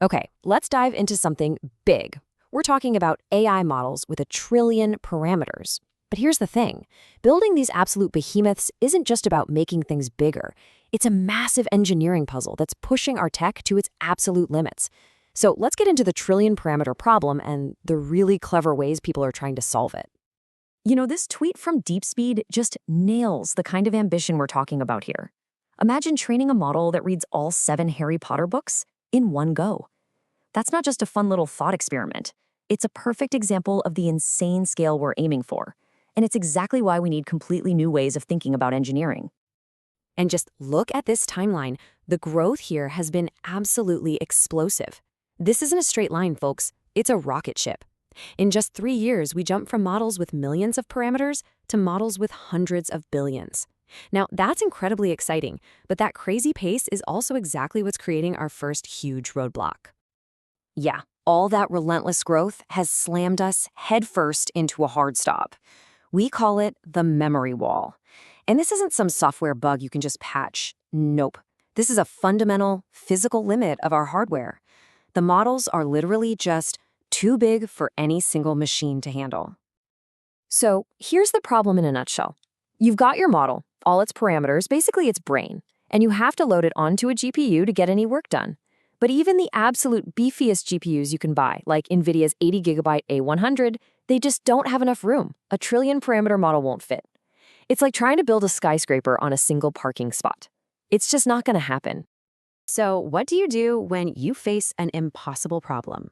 Okay, let's dive into something big. We're talking about AI models with a trillion parameters. But here's the thing. Building these absolute behemoths isn't just about making things bigger. It's a massive engineering puzzle that's pushing our tech to its absolute limits. So let's get into the trillion parameter problem and the really clever ways people are trying to solve it. This tweet from DeepSpeed just nails the kind of ambition we're talking about here. Imagine training a model that reads all 7 Harry Potter books in one go. That's not just a fun little thought experiment. It's a perfect example of the insane scale we're aiming for. And it's exactly why we need completely new ways of thinking about engineering. And just look at this timeline. The growth here has been absolutely explosive. This isn't a straight line, folks. It's a rocket ship. In just 3 years, we jumped from models with millions of parameters to models with hundreds of billions. Now, that's incredibly exciting, but that crazy pace is also exactly what's creating our first huge roadblock. Yeah, all that relentless growth has slammed us headfirst into a hard stop. We call it the memory wall. And this isn't some software bug you can just patch. Nope. This is a fundamental physical limit of our hardware. The models are literally just too big for any single machine to handle. So here's the problem in a nutshell. You've got your model, all its parameters, basically its brain, and you have to load it onto a GPU to get any work done. But even the absolute beefiest GPUs you can buy, like NVIDIA's 80GB A100, they just don't have enough room. A trillion parameter model won't fit. It's like trying to build a skyscraper on a single parking spot. It's just not going to happen. So what do you do when you face an impossible problem?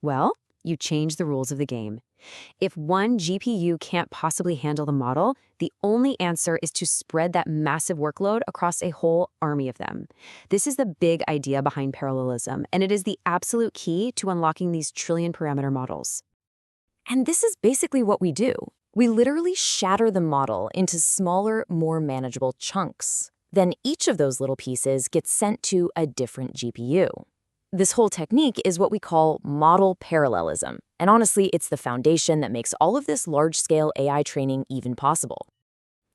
Well, you change the rules of the game. If one GPU can't possibly handle the model, the only answer is to spread that massive workload across a whole army of them. This is the big idea behind parallelism, and it is the absolute key to unlocking these trillion parameter models. And this is basically what we do. We literally shatter the model into smaller, more manageable chunks. Then each of those little pieces gets sent to a different GPU. This whole technique is what we call model parallelism. And honestly, it's the foundation that makes all of this large-scale AI training even possible.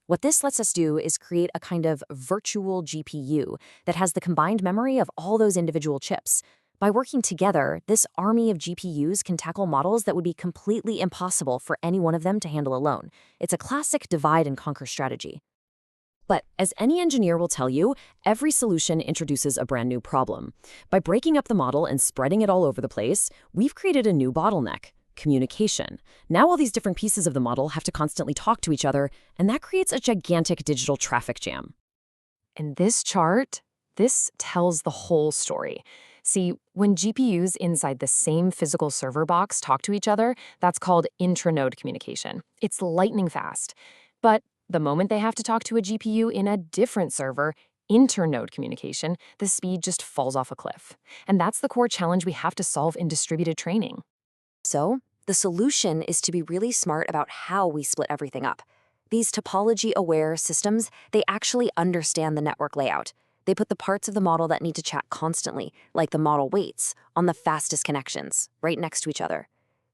What this lets us do is create a kind of virtual GPU that has the combined memory of all those individual chips. By working together, this army of GPUs can tackle models that would be completely impossible for any one of them to handle alone. It's a classic divide and conquer strategy. But as any engineer will tell you, every solution introduces a brand new problem. By breaking up the model and spreading it all over the place, we've created a new bottleneck: communication. Now all these different pieces of the model have to constantly talk to each other, and that creates a gigantic digital traffic jam. And this chart, this tells the whole story. See, when GPUs inside the same physical server box talk to each other, that's called intranode communication. It's lightning fast. But the moment they have to talk to a GPU in a different server, internode communication, the speed just falls off a cliff. And that's the core challenge we have to solve in distributed training. So, the solution is to be really smart about how we split everything up. These topology-aware systems, they actually understand the network layout. They put the parts of the model that need to chat constantly, like the model weights, on the fastest connections, right next to each other.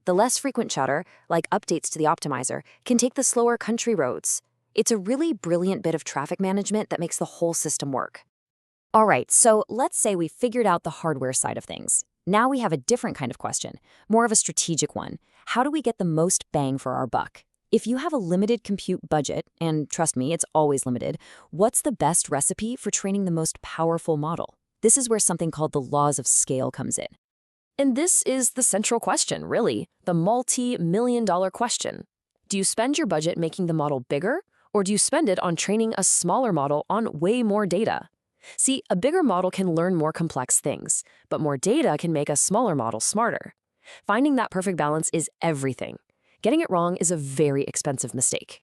The less frequent chatter, like updates to the optimizer, can take the slower country roads. It's a really brilliant bit of traffic management that makes the whole system work. All right, so let's say we figured out the hardware side of things. Now we have a different kind of question, more of a strategic one. How do we get the most bang for our buck? If you have a limited compute budget, and trust me, it's always limited, what's the best recipe for training the most powerful model? This is where something called the laws of scale comes in. And this is the central question, really, the multi-million-dollar question. Do you spend your budget making the model bigger, or do you spend it on training a smaller model on way more data? See, a bigger model can learn more complex things, but more data can make a smaller model smarter. Finding that perfect balance is everything. Getting it wrong is a very expensive mistake.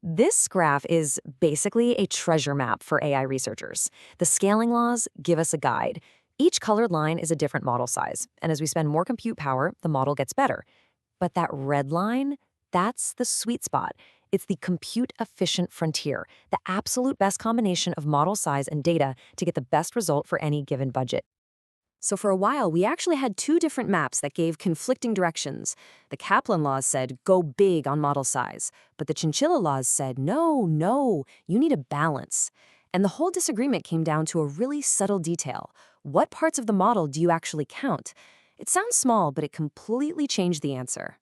This graph is basically a treasure map for AI researchers. The scaling laws give us a guide. Each colored line is a different model size, and as we spend more compute power, the model gets better. But that red line, that's the sweet spot. It's the compute-efficient frontier, the absolute best combination of model size and data to get the best result for any given budget. So for a while, we actually had 2 different maps that gave conflicting directions. The Kaplan laws said, go big on model size, but the Chinchilla laws said, no, you need a balance. And the whole disagreement came down to a really subtle detail. What parts of the model do you actually count? It sounds small, but it completely changed the answer.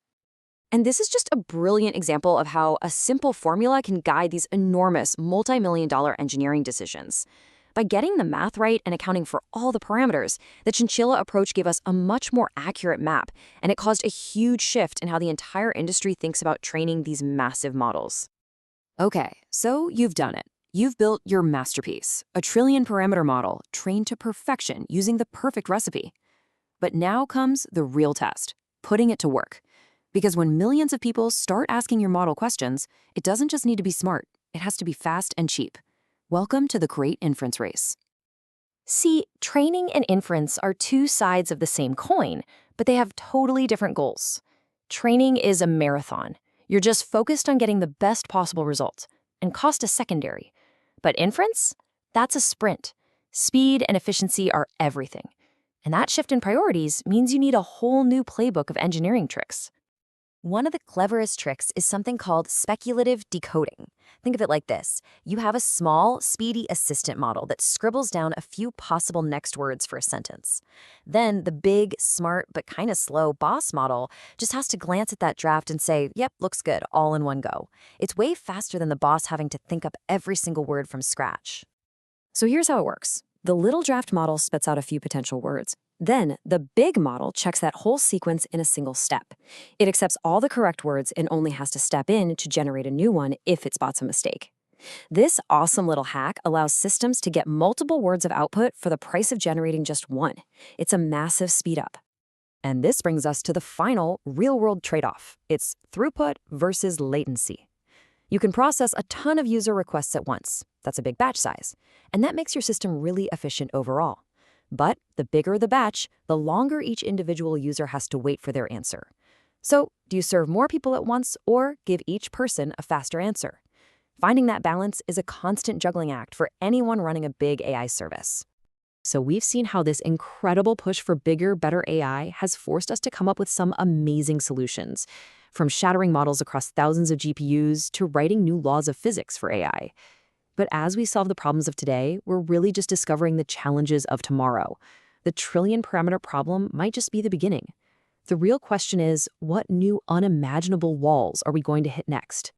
And this is just a brilliant example of how a simple formula can guide these enormous multi-million-dollar engineering decisions. By getting the math right and accounting for all the parameters, the chinchilla approach gave us a much more accurate map, and it caused a huge shift in how the entire industry thinks about training these massive models. Okay, so you've done it. You've built your masterpiece, a trillion-parameter model trained to perfection using the perfect recipe. But now comes the real test, putting it to work. Because when millions of people start asking your model questions, it doesn't just need to be smart, it has to be fast and cheap. Welcome to the great inference race. See, training and inference are two sides of the same coin, but they have totally different goals. Training is a marathon. You're just focused on getting the best possible result, and cost is secondary. But inference? That's a sprint. Speed and efficiency are everything. And that shift in priorities means you need a whole new playbook of engineering tricks. One of the cleverest tricks is something called speculative decoding. Think of it like this. You have a small, speedy assistant model that scribbles down a few possible next words for a sentence. Then the big, smart, but kind of slow boss model just has to glance at that draft and say, yep, looks good, all in one go. It's way faster than the boss having to think up every single word from scratch. So here's how it works. The little draft model spits out a few potential words. Then, the big model checks that whole sequence in a single step. It accepts all the correct words and only has to step in to generate a new one if it spots a mistake. This awesome little hack allows systems to get multiple words of output for the price of generating just one. It's a massive speed up. And this brings us to the final real-world trade-off. It's throughput versus latency. You can process a ton of user requests at once. That's a big batch size. And that makes your system really efficient overall. But the bigger the batch, the longer each individual user has to wait for their answer. So, do you serve more people at once or give each person a faster answer? Finding that balance is a constant juggling act for anyone running a big AI service. So we've seen how this incredible push for bigger, better AI has forced us to come up with some amazing solutions, from shattering models across thousands of GPUs to writing new laws of physics for AI. But as we solve the problems of today, we're really just discovering the challenges of tomorrow. The trillion-parameter problem might just be the beginning. The real question is, what new unimaginable walls are we going to hit next?